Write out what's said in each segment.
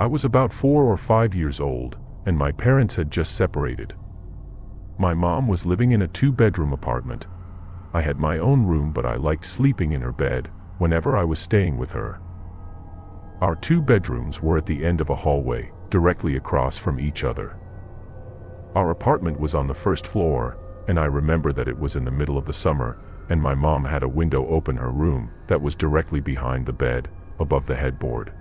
I was about 4 or 5 years old, and my parents had just separated. My mom was living in a 2-bedroom apartment. I had my own room, but I liked sleeping in her bed whenever I was staying with her. Our 2 bedrooms were at the end of a hallway, directly across from each other. Our apartment was on the first floor, and I remember that it was in the middle of the summer, and my mom had a window open her room that was directly behind the bed, above the headboard.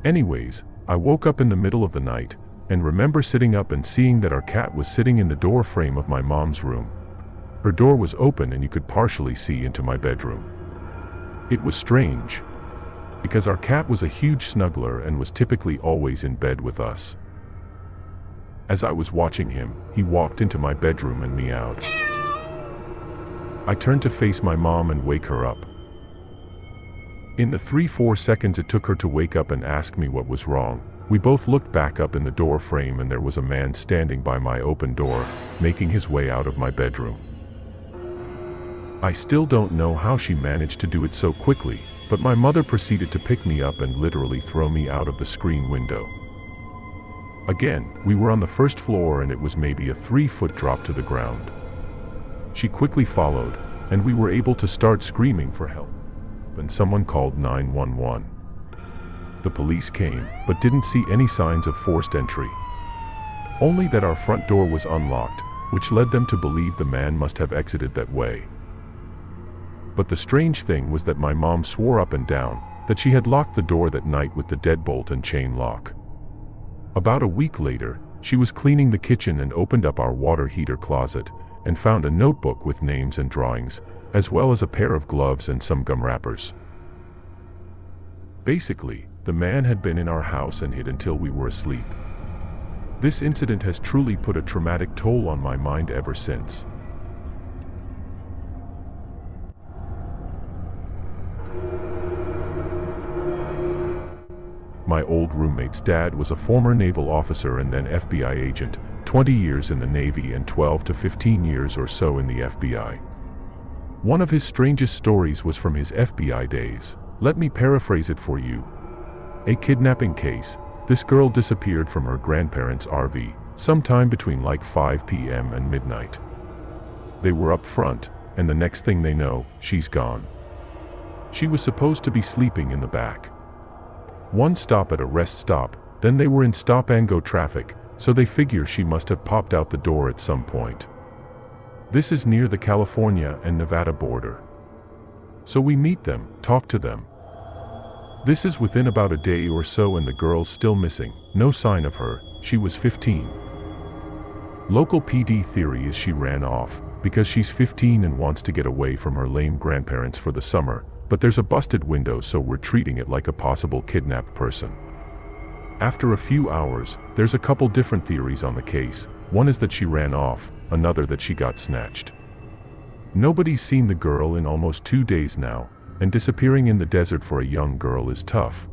Anyways, I woke up in the middle of the night, and remember sitting up and seeing that our cat was sitting in the door frame of my mom's room. Her door was open and you could partially see into my bedroom. It was strange, because our cat was a huge snuggler and was typically always in bed with us. As I was watching him, he walked into my bedroom and meowed. I turned to face my mom and wake her up. In the 3-4 seconds it took her to wake up and ask me what was wrong, we both looked back up in the door frame and there was a man standing by my open door, making his way out of my bedroom. I still don't know how she managed to do it so quickly, but my mother proceeded to pick me up and literally throw me out of the screen window. Again, we were on the first floor and it was maybe a 3-foot drop to the ground. She quickly followed, and we were able to start screaming for help, and someone called 911. The police came, but didn't see any signs of forced entry. Only that our front door was unlocked, which led them to believe the man must have exited that way. But the strange thing was that my mom swore up and down that she had locked the door that night with the deadbolt and chain lock. About a week later, she was cleaning the kitchen and opened up our water heater closet and found a notebook with names and drawings, as well as a pair of gloves and some gum wrappers. Basically, the man had been in our house and hid until we were asleep. This incident has truly put a traumatic toll on my mind ever since. My old roommate's dad was a former naval officer and then FBI agent, 20 years in the Navy and 12 to 15 years or so in the FBI. One of his strangest stories was from his FBI days. Let me paraphrase it for you. A kidnapping case. This girl disappeared from her grandparents' RV, sometime between like 5 p.m. and midnight. They were up front, and the next thing they know, she's gone. She was supposed to be sleeping in the back. One stop at a rest stop, then they were in stop-and-go traffic, so they figure she must have popped out the door at some point. This is near the California and Nevada border. So we meet them, talk to them. This is within about a day or so and the girl's still missing, no sign of her, she was 15. Local PD theory is she ran off, because she's 15 and wants to get away from her lame grandparents for the summer, but there's a busted window so we're treating it like a possible kidnapped person. After a few hours, there's a couple different theories on the case. One is that she ran off, another that she got snatched. Nobody's seen the girl in almost 2 days now, and disappearing in the desert for a young girl is tough.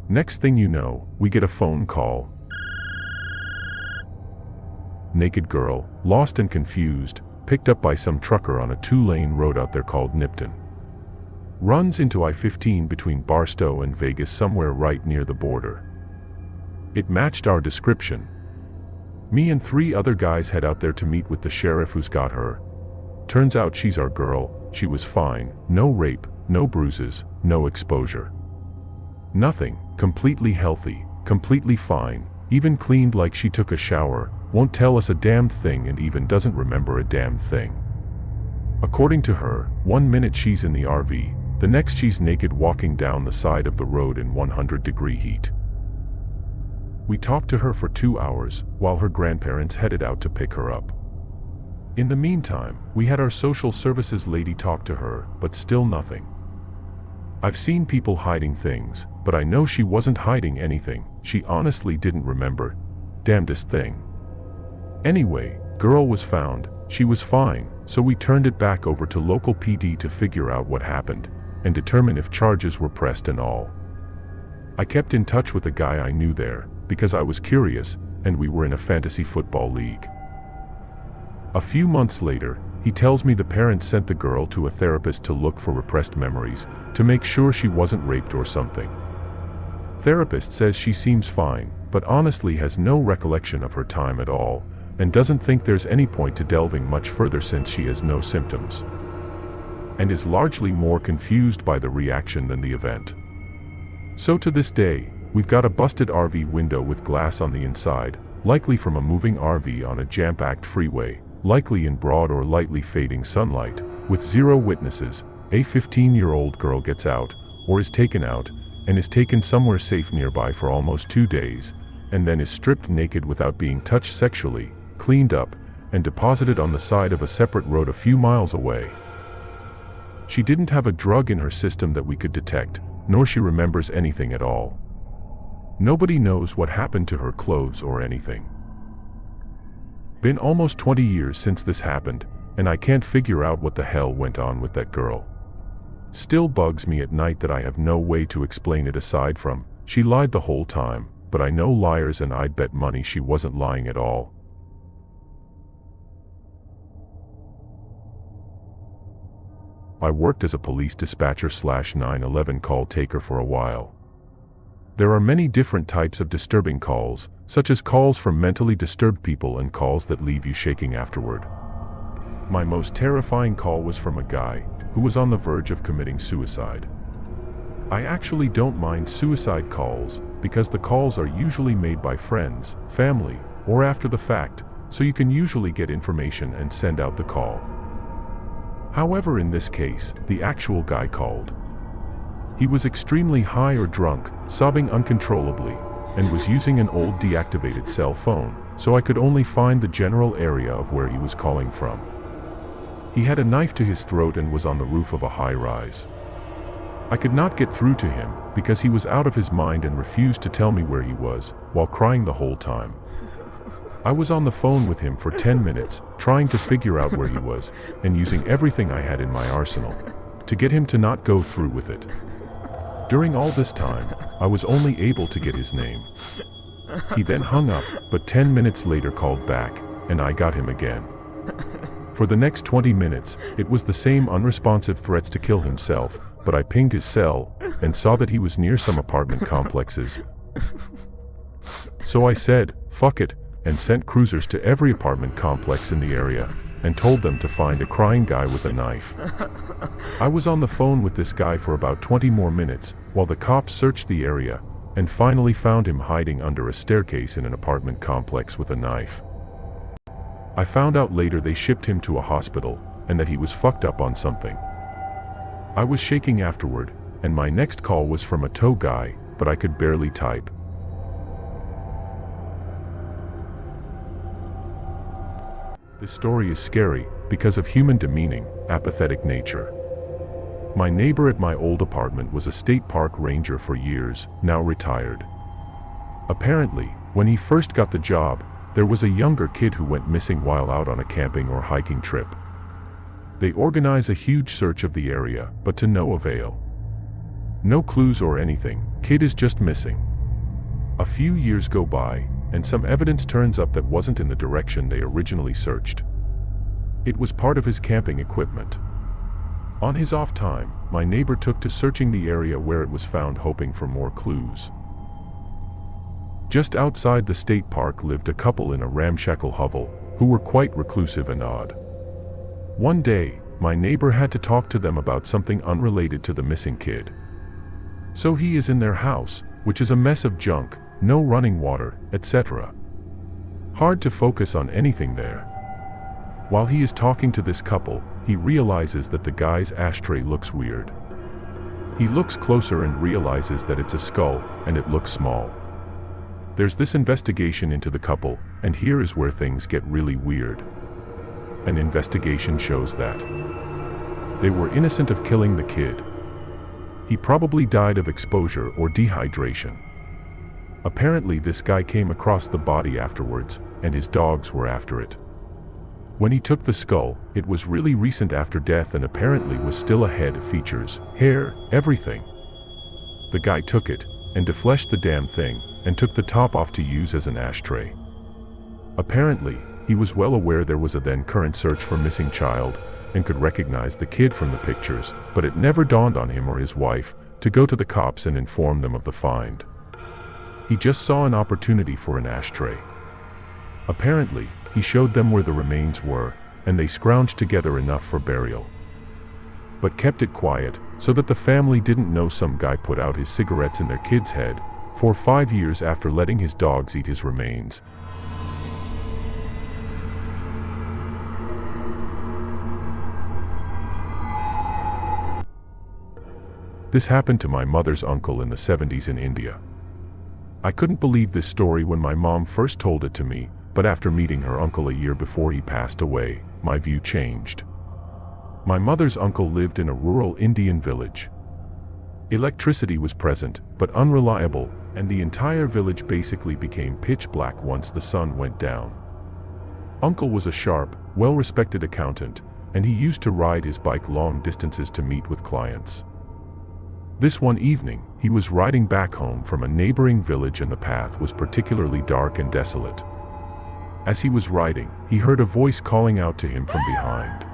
Next thing you know, we get a phone call. Naked girl, lost and confused, picked up by some trucker on a 2-lane road out there called Nipton. Runs into I-15 between Barstow and Vegas, somewhere right near the border. It matched our description. Me and 3 other guys head out there to meet with the sheriff who's got her. Turns out she's our girl, she was fine, no rape, no bruises, no exposure. Nothing, completely healthy, completely fine, even cleaned like she took a shower, won't tell us a damned thing and even doesn't remember a damned thing. According to her, 1 minute she's in the RV, the next she's naked walking down the side of the road in 100-degree heat. We talked to her for 2 hours, while her grandparents headed out to pick her up. In the meantime, we had our social services lady talk to her, but still nothing. I've seen people hiding things, but I know she wasn't hiding anything, she honestly didn't remember. Damnedest thing. Anyway, girl was found, she was fine, so we turned it back over to local PD to figure out what happened, and determine if charges were pressed and all. I kept in touch with a guy I knew there, because I was curious, and we were in a fantasy football league. A few months later, he tells me the parents sent the girl to a therapist to look for repressed memories, to make sure she wasn't raped or something. Therapist says she seems fine, but honestly has no recollection of her time at all, and doesn't think there's any point to delving much further since she has no symptoms, and is largely more confused by the reaction than the event. So to this day, we've got a busted RV window with glass on the inside, likely from a moving RV on a jam-packed freeway, likely in broad or lightly fading sunlight, with zero witnesses. A 15-year-old girl gets out, or is taken out, and is taken somewhere safe nearby for almost 2 days, and then is stripped naked without being touched sexually, cleaned up, and deposited on the side of a separate road a few miles away. She didn't have a drug in her system that we could detect, nor she remembers anything at all. Nobody knows what happened to her clothes or anything. Been almost 20 years since this happened, and I can't figure out what the hell went on with that girl. Still bugs me at night that I have no way to explain it aside from, she lied the whole time, but I know liars and I'd bet money she wasn't lying at all. I worked as a police dispatcher / 911 call taker for a while. There are many different types of disturbing calls, such as calls from mentally disturbed people and calls that leave you shaking afterward. My most terrifying call was from a guy who was on the verge of committing suicide. I actually don't mind suicide calls because the calls are usually made by friends, family, or after the fact, so you can usually get information and send out the call. However, in this case, the actual guy called. He was extremely high or drunk, sobbing uncontrollably, and was using an old deactivated cell phone, so I could only find the general area of where he was calling from. He had a knife to his throat and was on the roof of a high-rise. I could not get through to him because he was out of his mind and refused to tell me where he was, while crying the whole time. I was on the phone with him for 10 minutes, trying to figure out where he was, and using everything I had in my arsenal to get him to not go through with it. During all this time, I was only able to get his name. He then hung up, but 10 minutes later called back, and I got him again. For the next 20 minutes, it was the same unresponsive threats to kill himself, but I pinged his cell, and saw that he was near some apartment complexes. So I said, fuck it, and sent cruisers to every apartment complex in the area, and told them to find a crying guy with a knife. I was on the phone with this guy for about 20 more minutes, while the cops searched the area, and finally found him hiding under a staircase in an apartment complex with a knife. I found out later they shipped him to a hospital, and that he was fucked up on something. I was shaking afterward, and my next call was from a tow guy, but I could barely type. This story is scary because of human demeaning, apathetic nature. My neighbor at my old apartment was a state park ranger for years, now retired. Apparently, when he first got the job, there was a younger kid who went missing while out on a camping or hiking trip. They organize a huge search of the area, but to no avail. No clues or anything, kid is just missing. A few years go by, and some evidence turns up that wasn't in the direction they originally searched. It was part of his camping equipment. On his off time, my neighbor took to searching the area where it was found, hoping for more clues. Just outside the state park lived a couple in a ramshackle hovel, who were quite reclusive and odd. One day, my neighbor had to talk to them about something unrelated to the missing kid. So he is in their house, which is a mess of junk, no running water, etc. Hard to focus on anything there. While he is talking to this couple, he realizes that the guy's ashtray looks weird. He looks closer and realizes that it's a skull, and it looks small. There's this investigation into the couple, and here is where things get really weird. An investigation shows that they were innocent of killing the kid. He probably died of exposure or dehydration. Apparently this guy came across the body afterwards, and his dogs were after it. When he took the skull, it was really recent after death and apparently was still a head, features, hair, everything. The guy took it, and defleshed the damn thing, and took the top off to use as an ashtray. Apparently, he was well aware there was a then current search for missing child, and could recognize the kid from the pictures, but it never dawned on him or his wife to go to the cops and inform them of the find. He just saw an opportunity for an ashtray. Apparently, he showed them where the remains were, and they scrounged together enough for burial. But kept it quiet, so that the family didn't know some guy put out his cigarettes in their kid's head, for 5 years after letting his dogs eat his remains. This happened to my mother's uncle in the 70s in India. I couldn't believe this story when my mom first told it to me, but after meeting her uncle a year before he passed away, my view changed. My mother's uncle lived in a rural Indian village. Electricity was present, but unreliable, and the entire village basically became pitch black once the sun went down. Uncle was a sharp, well-respected accountant, and he used to ride his bike long distances to meet with clients. This one evening, he was riding back home from a neighboring village and the path was particularly dark and desolate. As he was riding, he heard a voice calling out to him from behind.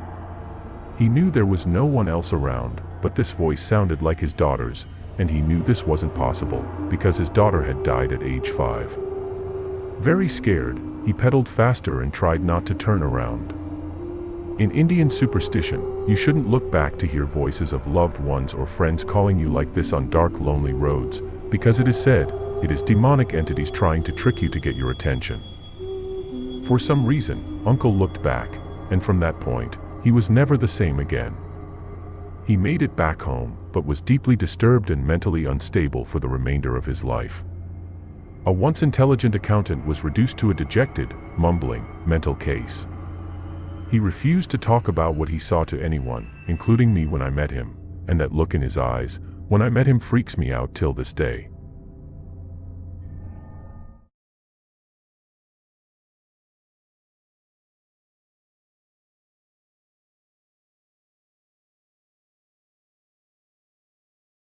He knew there was no one else around, but this voice sounded like his daughter's, and he knew this wasn't possible, because his daughter had died at age 5. Very scared, he pedaled faster and tried not to turn around. In Indian superstition, you shouldn't look back to hear voices of loved ones or friends calling you like this on dark, lonely roads, because it is said, it is demonic entities trying to trick you to get your attention. For some reason, Uncle looked back, and from that point, he was never the same again. He made it back home, but was deeply disturbed and mentally unstable for the remainder of his life. A once intelligent accountant was reduced to a dejected, mumbling, mental case. He refused to talk about what he saw to anyone, including me when I met him, and that look in his eyes, when I met him freaks me out till this day.